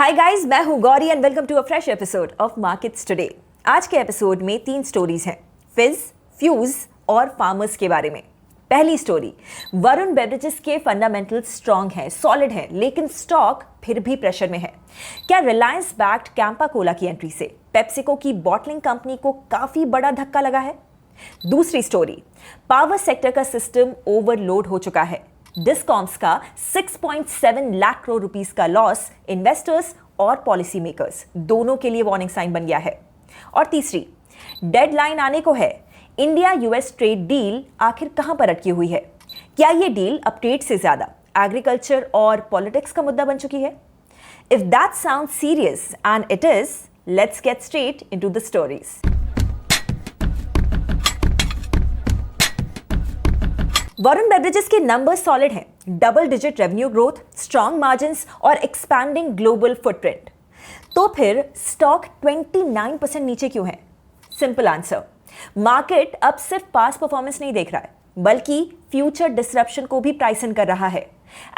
हाय guys, मैं हूं Gauri and welcome to a fresh episode of markets today. आज के एपिसोड में 3 स्टोरीज हैं, फिज, फ्यूज और फार्मर्स के बारे में। पहली स्टोरी, वरुण बेवरेजेस के फंडामेंटल्स स्ट्रांग हैं, सॉलिड हैं, लेकिन स्टॉक फिर भी प्रेशर में है। क्या रिलायंस बैक्ड कैंपा कोला की एंट्री से पेप्सिको की बॉटलिंग कंपनी को काफी बड़ा धक्का लगा है? दूसरी स्टोरी, पावर सेक्टर का सिस्टम ओवरलोड हो चुका है। डिस्कॉम्स का 6.7 लाख करोड़ रुपीस का लॉस इन्वेस्टर्स और पॉलिसी मेकर्स दोनों के लिए वार्निंग साइन बन गया है। और तीसरी, डेडलाइन आने को है। इंडिया यूएस ट्रेड डील आखिर कहां पर अटकी हुई है? क्या यह डील अब ट्रेड से ज्यादा एग्रीकल्चर और पॉलिटिक्स का मुद्दा बन चुकी है? If that sound serious and it is, let's get straight into the stories. Varun beverages के नंबर्स सॉलिड हैं, double digit revenue growth, strong margins और एक्सपैंडिंग ग्लोबल फुटप्रिंट। तो फिर स्टॉक 29% नीचे क्यों है? सिंपल आंसर, मार्केट अब सिर्फ पास्ट परफॉर्मेंस नहीं देख रहा है, बल्कि फ्यूचर डिसरप्शन को भी प्राइस इन कर रहा है।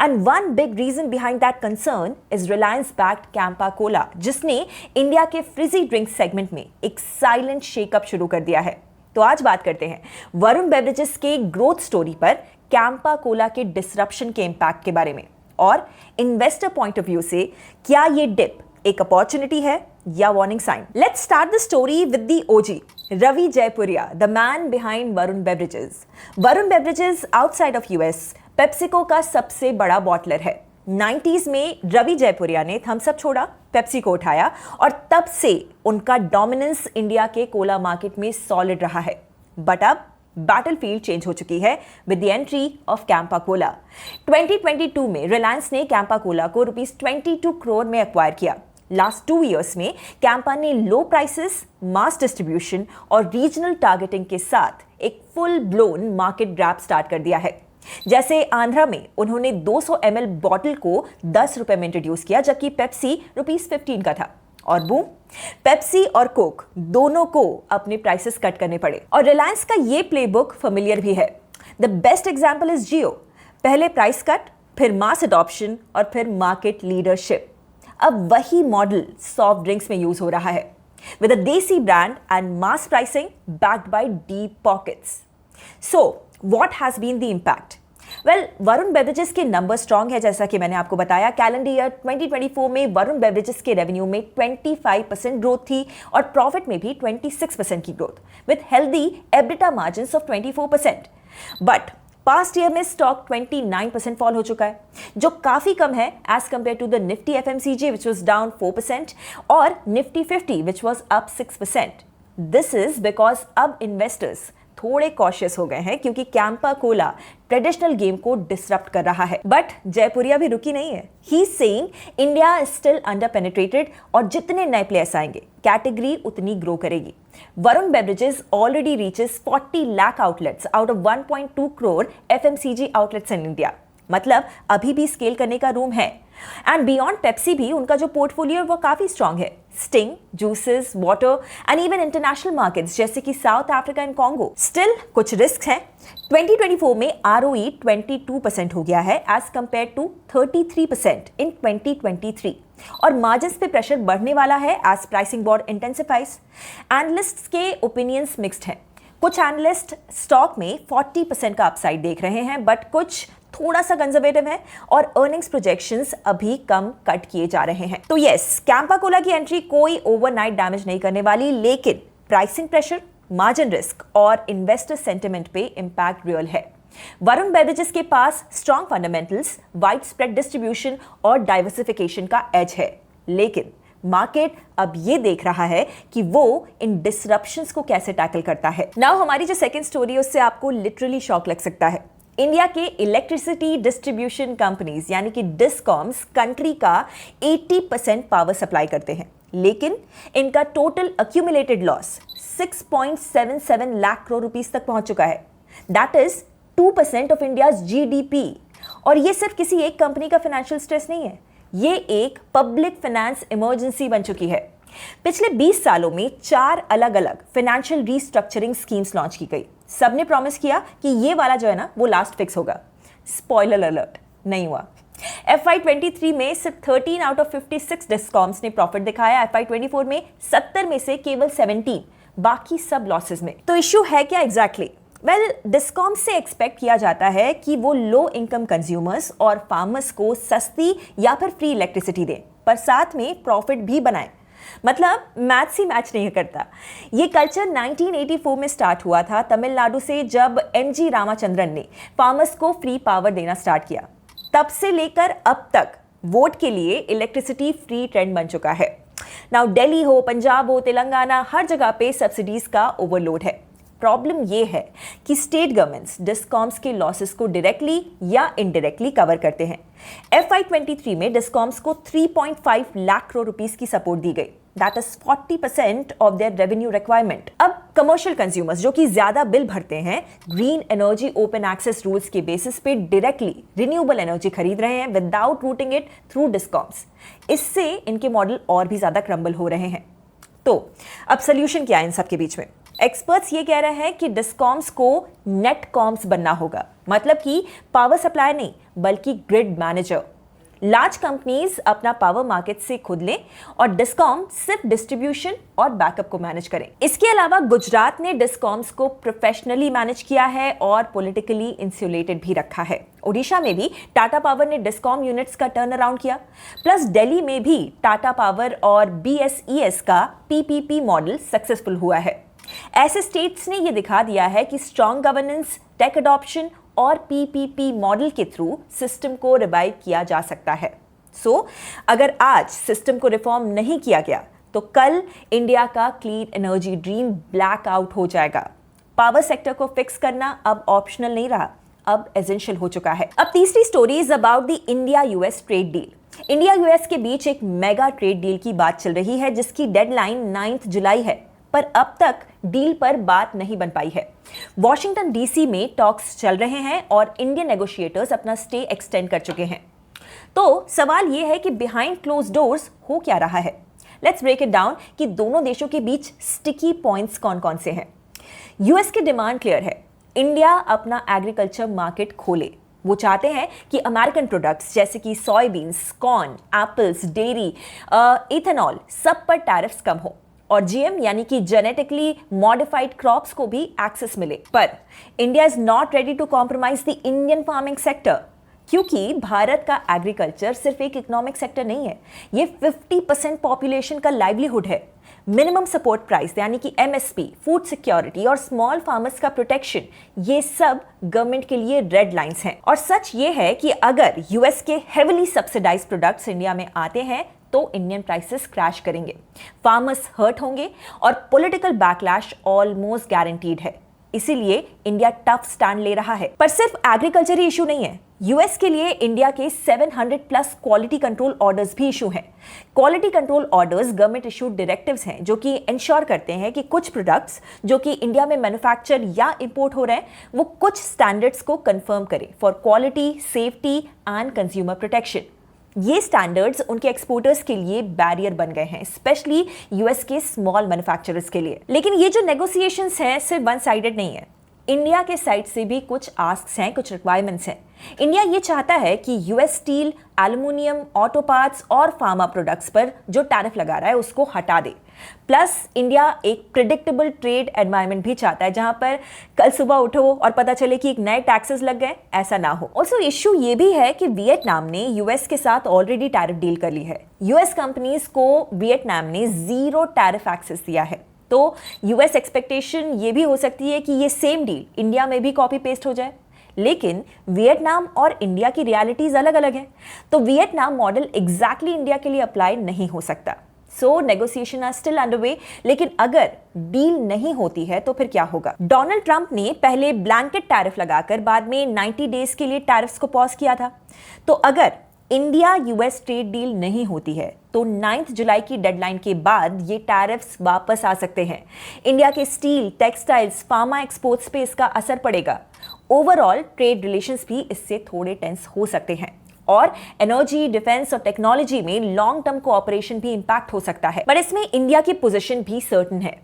And one big reason behind that concern is Reliance backed Campa Cola, जिसने इंडिया के फ्रिजी ड्रिंक सेगमेंट में एक साइलेंट शेकअप शुरू कर दिया है। तो आज बात करते हैं वरुण बेवरेजेस के ग्रोथ स्टोरी पर, कैंपा कोला के डिसरप्शन के इंपैक्ट के बारे में, और इन्वेस्टर पॉइंट ऑफ व्यू से क्या ये डिप एक अपॉर्चुनिटी है या warning sign. Let's start the story with the OG, Ravi Jaipuria, the man behind Varun beverages. Varun beverages outside of US PepsiCo का सबसे बड़ा बॉटलर है। 90s में रवि जयपुरिया ने थम्स अप छोड़ा, पेप्सी को उठाया, और तब से उनका डोमिनेंस इंडिया के कोला मार्केट में सॉलिड रहा है। बट अब बैटलफील्ड चेंज हो चुकी है with the entry of Campa Cola. 2022 में रिलायंस ने कैंपा कोला को ₹22 करोड़ में एक्वायर किया। लास्ट 2 इयर्स में कैंपा ने लो प्राइसेस, मास डिस्ट्रीब्यूशन और रीजनल टारगेटिंग के साथ एक full blown market grab start कर दिया है। जैसे आंध्रा में उन्होंने 200 ml बॉटल को 10 रुपए में इंट्रोड्यूस किया, जबकि पेप्सी ₹15 का था। और बूम, पेप्सी और कोक दोनों को अपने प्राइसेस कट करने पड़े। और रिलायंस का ये प्लेबुक फेमिलियर भी है। द बेस्ट एग्जांपल इज जियो, पहले प्राइस कट, फिर मास अडॉप्शन और फिर मार्केट लीडरशिप। अब वही मॉडल सॉफ्ट ड्रिंक्स में यूज हो रहा है, विद अ देसी brand and mass pricing backed by deep pockets. So what has been the impact? Well, Varun beverages के नंबर स्ट्रांग है, जैसा कि मैंने आपको बताया। कैलेंडर ईयर 2024 में वरुण बेवरेजेस के रेवेन्यू में 25% ग्रोथ थी और प्रॉफिट में भी 26% की growth, with healthy EBITDA margins of 24%। But past year में स्टॉक 29% फॉल हो चुका है, जो काफी कम है as compare to the Nifty FMCG which was down 4% और Nifty 50 which was up 6%। This is because अब इन्वेस्टर्स थोड़े कॉशियस हो गए हैं, क्योंकि कैंपा कोला ट्रेडिशनल गेम को डिसरप्ट कर रहा है। बट जयपुरिया भी रुकी नहीं है। He is saying India is still under penetrated और जितने नए प्लेयर्स आएंगे कैटेगरी उतनी ग्रो करेगी। Varun beverages already reaches 40 lakh outlets out of 1.2 crore FMCG outlets in India. मतलब अभी भी स्केल करने का रूम है। एंड बियॉन्ड पेप्सी भी उनका जो पोर्टफोलियो है वो काफी स्ट्रांग है। Sting, juices, water and even international markets जैसे कि south Africa and Congo. Still कुछ रिस्क हैं। 2024 में ROE 22% हो गया है एज कंपेयर टू 33% इन 2023, और मार्जिन्स पे प्रेशर बढ़ने वाला है as pricing war intensifies. Analysts के ओपिनियंस मिक्स्ड हैं। कुछ एनालिस्ट स्टॉक में 40% का अपसाइड देख रहे हैं, बट कुछ थोड़ा सा कंजर्वेटिव है और अर्निंग्स प्रोजेक्शंस अभी कम कट किए जा रहे हैं। तो यस, कैंपा कोला की एंट्री कोई ओवरनाइट डैमेज नहीं करने वाली, लेकिन प्राइसिंग प्रेशर, मार्जिन रिस्क और इन्वेस्टर सेंटिमेंट पे इंपैक्ट रियल है। वरुण बेवरेजेस के पास strong fundamentals, wide spread distribution और डाइवर्सिफिकेशन का एज है, लेकिन मार्केट अब ये देख रहा है कि वो इन डिसरप्शंस को कैसे टैकल करता है। नाउ हमारी जो सेकंड स्टोरी है उससे आपको लिटरली शॉक लग सकता है। इंडिया के इलेक्ट्रिसिटी डिस्ट्रीब्यूशन कंपनीज यानी कि डिस्कॉम्स कंट्री का 80% पावर सप्लाई करते हैं, लेकिन इनका total accumulated loss 6.77 lakh crore rupees तक पहुंच चुका है। That is 2% of India's GDP. और ये सिर्फ किसी एक कंपनी का फाइनेंशियल स्ट्रेस नहीं है, ये एक पब्लिक फाइनेंस इमरजेंसी बन चुकी है। पिछले 20 सालों में 4 अलग अलग फाइनेंशियल रीस्ट्रक्चरिंग स्कीम्स लॉन्च की गई। सबने प्रॉमिस किया कि ये वाला जो है ना वो लास्ट फिक्स होगा। स्पॉइलर अलर्ट, नहीं हुआ। FY23 में सिर्फ 13 आउट ऑफ 56 डिस्कॉम्स ने प्रॉफिट दिखाया। FY24 में 70 में से केवल 17, बाकी सब लॉसेस में। तो इश्यू है क्या एग्जैक्टली? वेल, डिस्कॉम से एक्सपेक्ट किया जाता है कि वो लो इनकम कंज्यूमर्स और फार्मर्स को सस्ती या फिर फ्री इलेक्ट्रिसिटी दें, पर साथ में प्रॉफिट भी बनाएं। मतलब मैथ्स ही मैच नहीं करता। ये कल्चर 1984 में स्टार्ट हुआ था तमिलनाडु से, जब MG रामाचंद्रन ने फार्मर्स को फ्री पावर देना स्टार्ट किया। तब से लेकर अब तक वोट के लिए इलेक्ट्रिसिटी फ्री ट्रेंड बन चुका है। नाउ दिल्ली हो, पंजाब हो, तेलंगाना, हर जगह पे सब्सिडीज का ओवरलोड है। प्रॉब्लम ये है कि स्टेट गवर्नमेंट्स डिस्कॉम्स के लॉसेस को डायरेक्टली या इनडायरेक्टली कवर करते हैं। FY23 में डिस्कॉम्स को 3.5 लाख करोड़ रुपीस की सपोर्ट दी गई। That is 40% of their revenue requirement. अब कमर्शियल कंज्यूमर्स जो कि ज्यादा बिल भरते हैं, green energy open access rules के बेसिस पे डायरेक्टली रिन्यूएबल एनर्जी खरीद रहे हैं without routing it through discoms. इससे इनके मॉडल और भी ज्यादा क्रम्बल हो रहे हैं। तो अब सोल्यूशन क्या है इन सब के बीच में? एक्सपर्ट्स ये कह रहे हैं कि डिस्कॉम्स को नेट कॉम्स बनना होगा, मतलब कि पावर सप्लायर नहीं बल्कि ग्रिड मैनेजर। लार्ज कंपनीज अपना पावर मार्केट से खुद लें और डिस्कॉम सिर्फ डिस्ट्रीब्यूशन और बैकअप को मैनेज करें। इसके अलावा गुजरात ने डिस्कॉम्स को प्रोफेशनली मैनेज किया है और पॉलिटिकली इंसुलेटेड भी रखा है। ओडिशा में भी टाटा पावर ने डिस्कॉम यूनिट्स का टर्न अराउंड किया। प्लस दिल्ली में भी टाटा पावर और BSES का PPP मॉडल सक्सेसफुल हुआ है। ऐसे स्टेट्स ने यह दिखा दिया है कि स्ट्रॉन्ग गवर्नेंस, टेक अडॉप्शन और PPP मॉडल के थ्रू सिस्टम को रिवाइव किया जा सकता है। सो अगर आज सिस्टम को रिफॉर्म नहीं किया गया तो कल इंडिया का clean energy dream black out हो जाएगा। पावर सेक्टर को फिक्स करना अब ऑप्शनल नहीं रहा, अब एसेंशियल हो चुका है। अब तीसरी story is about the India US trade deal. India US के बीच एक मेगा ट्रेड डील की बात चल रही है जिसकी डेडलाइन 9 जुलाई है, पर अब तक डील पर बात नहीं बन पाई है। वॉशिंगटन DC में टॉक्स चल रहे हैं और इंडियन नेगोशिएटर्स अपना स्टे एक्सटेंड कर चुके हैं। तो सवाल यह है कि बिहाइंड क्लोज डोर्स हो क्या रहा है। लेट्स ब्रेक इट डाउन कि दोनों देशों के बीच स्टिकी पॉइंट्स कौन कौन से हैं। US की डिमांड क्लियर है, इंडिया अपना एग्रीकल्चर मार्केट खोले। वो चाहते हैं कि अमेरिकन प्रोडक्ट्स जैसे कि soya beans, corn, apples, dairy, ethanol सब पर टैरिफ्स कम हो और GM यानी कि जेनेटिकली मॉडिफाइड क्रॉप्स को भी एक्सेस मिले। पर India is not ready to compromise the Indian farming sector, क्योंकि भारत का एग्रीकल्चर सिर्फ एक इकोनॉमिक सेक्टर नहीं है, ये 50% पॉपुलेशन का लाइवलीहुड है। मिनिमम सपोर्ट प्राइस यानी कि MSP, फूड सिक्योरिटी और स्मॉल फार्मर्स का प्रोटेक्शन, ये सब गवर्नमेंट के लिए रेड लाइंस हैं। और सच ये है कि अगर US के हेविली सब्सिडाइज्ड प्रोडक्ट्स इंडिया में आते हैं तो इंडियन प्राइसेस क्रैश करेंगे, फार्मर्स हर्ट होंगे और पॉलिटिकल बैकलैश ऑलमोस्ट गारंटीड है। इसीलिए इंडिया टफ स्टैंड ले रहा है। पर सिर्फ एग्रीकल्चर ही इशू नहीं है, US के लिए इंडिया के 700 प्लस क्वालिटी कंट्रोल ऑर्डर्स भी इशू हैं। Quality control orders government issued directives हैं जो कि इंश्योर करते हैं कि कुछ प्रोडक्ट्स जो कि इंडिया में मैन्युफैक्चर या इंपोर्ट हो रहे हैं वो कुछ स्टैंडर्ड्स को कंफर्म करें for quality, safety and consumer protection. ये स्टैंडर्ड्स उनके एक्सपोर्टर्स के लिए बैरियर बन गए हैं, स्पेशली US के स्मॉल मैन्युफैक्चरर्स के लिए। लेकिन ये जो नेगोशिएशंस हैं सिर्फ वन साइडेड नहीं है, इंडिया के साइड से भी कुछ आस्क्स हैं, कुछ रिक्वायरमेंट्स हैं। इंडिया ये चाहता है कि US steel, aluminium, auto parts और फार्मा प्रोडक्ट्स पर जो टैरिफ लगा रहा है उसको हटा दे। प्लस इंडिया एक प्रिडिक्टेबल ट्रेड एनवायरनमेंट भी चाहता है जहां पर कल सुबह उठो और पता चले कि एक नए टैक्सेस लग गए, ऐसा ना हो। ऑल्सो इश्यू ये भी है कि वियतनाम ने US के साथ ऑलरेडी टैरिफ डील कर ली है। US कंपनीज को वियतनाम ने 0 टैरिफ एक्सेस दिया है। तो US एक्सपेक्टेशन ये भी हो सकती है कि ये सेम डील इंडिया में भी कॉपी पेस्ट हो जाए। लेकिन वियतनाम और इंडिया की रियलिटीज अलग अलग हैं, तो वियतनाम मॉडल एग्जैक्टली इंडिया के लिए अप्लाई नहीं हो सकता। सो नेगोशिएशन आर स्टिल अंडरवे। लेकिन अगर डील नहीं होती है तो फिर क्या होगा? डोनाल्ड ट्रंप ने पहले ब्लैंकेट टैरिफ लगाकर बाद में 90 डेज के लिए टैरिफ्स को पॉज किया था। तो अगर इंडिया US ट्रेड डील नहीं होती है तो 9 जुलाई की डेडलाइन के बाद ये टैरिफ्स वापस आ सकते हैं। इंडिया के स्टील, टेक्सटाइल्स, फार्मा एक्सपोर्ट्स पे इसका असर पड़ेगा। ओवरऑल ट्रेड रिलेशंस भी इससे थोड़े टेंस हो सकते हैं और एनर्जी, डिफेंस और टेक्नोलॉजी में लॉन्ग टर्म कोऑपरेशन भी इंपैक्ट हो सकता है। पर इसमें इंडिया की पोजीशन भी सर्टेन है।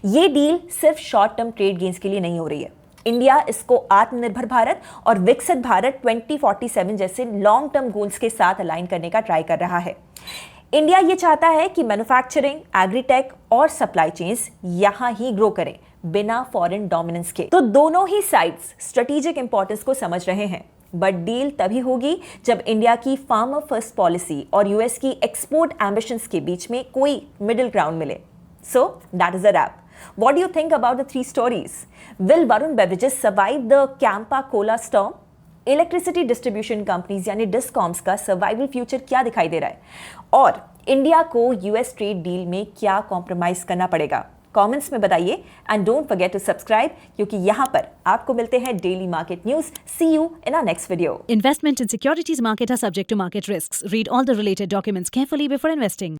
ये डील सिर्फ शॉर्ट टर्म ट्रेड गेन्स के लिए नहीं हो रही है, इंडिया इसको आत्मनिर्भर भारत और विकसित भारत 2047 जैसे लॉन्ग टर्म गोल्स के साथ अलाइन करने का ट्राई कर रहा है। इंडिया ये चाहता है कि मैन्युफैक्चरिंग, एग्रीटेक और सप्लाई चेन्स यहां ही ग्रो करें बिना फॉरेन डोमिनेंस के। तो दोनों ही साइड्स स्ट्रेटेजिक इंपॉर्टेंस को समझ रहे हैं, बट डील तभी होगी जब इंडिया की फार्मर फर्स्ट पॉलिसी और यूएस की एक्सपोर्ट एम्बिशंस के बीच में कोई मिडिल ग्राउंड मिले। So that is a wrap. What do you think about the three stories? Will Varun Beverages survive the Campa Cola storm? Electricity distribution companies यानी discoms का survival future क्या दिखाई दे रहा है, और इंडिया को यूएस ट्रेड डील में क्या कॉम्प्रोमाइज करना पड़ेगा? कमेंट्स में बताइए and don't forget to subscribe, क्योंकि यहां पर आपको मिलते हैं daily market news. See you in our next video. Investment in securities market are subject to market risks. Read all the related documents carefully before investing.